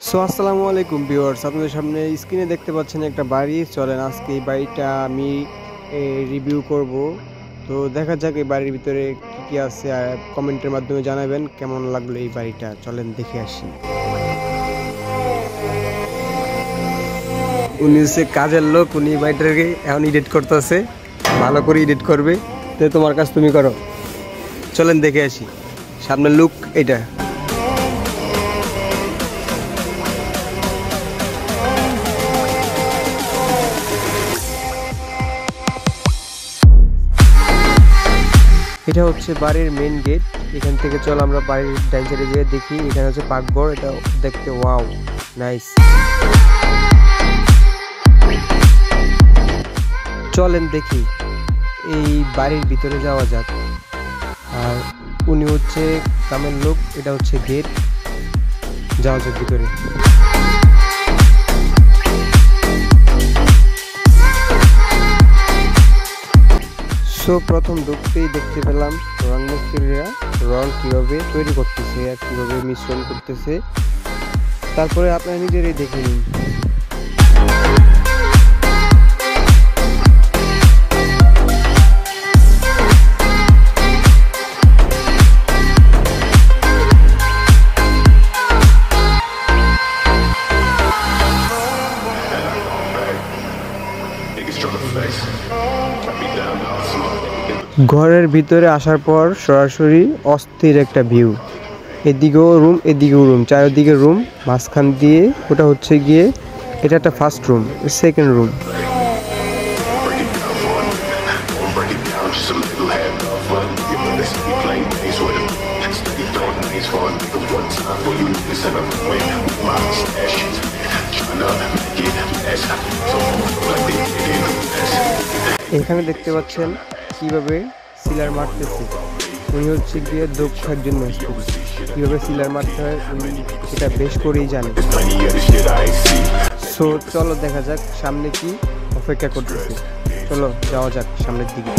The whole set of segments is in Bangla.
আসসালামু আলাইকুম ভিউয়ার্স, আপনাদের সামনে স্ক্রিনে দেখতে পাচ্ছেন একটা বাড়ি। চলেন আজকে এই বাড়িটা আমি রিভিউ করব। তো দেখা যাক এই বাড়ির ভিতরে কি কি আছে, আর কমেন্টের মাধ্যমে জানাবেন কেমন লাগলো এই বাড়িটা। চলেন দেখে আসি। উনি হচ্ছে কাজের লোক, উনি বাড়িটাকে এখন এডিট করতেছে, ভালো করে এডিট করবে। তো তোমার কাজ তুমি করো, চলেন দেখে আসি সামনের লুক এটা। এটা হচ্ছে বাড়ির মেইন গেট। এখান থেকে চল আমরা বাড়ির ডাইন সাইডে যেয়ে দেখি। এখানে হচ্ছে পাকঘর, এটা দেখতে ওয়াও নাইস। চলেন দেখি এই বাড়ির ভিতরে যাওয়া যাক। আর উনি হচ্ছে কামের লোক, এটা হচ্ছে গেট, যাওয়া যাক ভিতরে। প্রথম ঢুকতেই দেখতে পেলাম রং মিস্ত্রিরা রং কিভাবে তৈরি করতেছে আর কিভাবে মিশ্রণ করতেছে। তারপরে আপনারা নিজেরাই দেখে নিন। ঘরের ভিতরে আসার পর সরাসরি অস্থির একটা ভিউ। এদিকেও রুম এদিকেও রুম, চারিদিকে রুম, মাঝখান দিয়ে ওটা হচ্ছে গিয়ে এটা একটা ফার্স্ট রুম, সেকেন্ড রুম। এখানে দেখতে পাচ্ছেন কিভাবে সিলার মারতেছে। উনি হচ্ছে গিয়ে দক্ষ একজন মিস্ত্রি, কিভাবে সিলার মারতে হয় উনি সেটা বেশ করেই জানে। চলো দেখা যাক সামনে কি অপেক্ষা করতেছে। চলো যাওয়া যাক সামনের দিকে।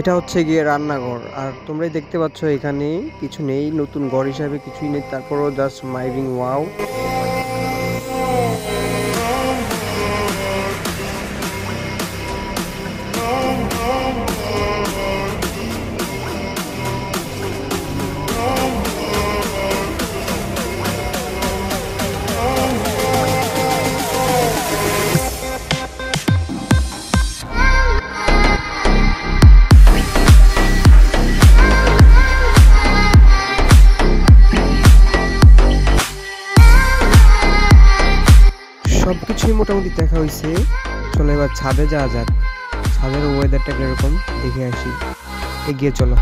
এটা হচ্ছে গিয়ে রান্নাঘর। আর তোমরাই দেখতে পাচ্ছ এখানে কিছু নেই, নতুন ঘর হিসাবে কিছুই নেই, তারপরও জাস্ট মাইভিং ওয়াও। সবকিছুই মোটামুটি দেখা হয়েছে। চলো এবার ছাদে যাওয়া যাক। ছাদের ওয়েদারটা কিরকম দেখে আসি, এগিয়ে চলো।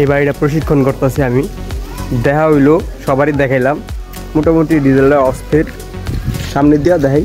এই বাড়িটা প্রশিক্ষণ করতেছি আমি, দেখা হইলো সবারই দেখাইলাম। মোটামুটি ডিজেলটা অস্থির, সামনে দিয়া দেখাই।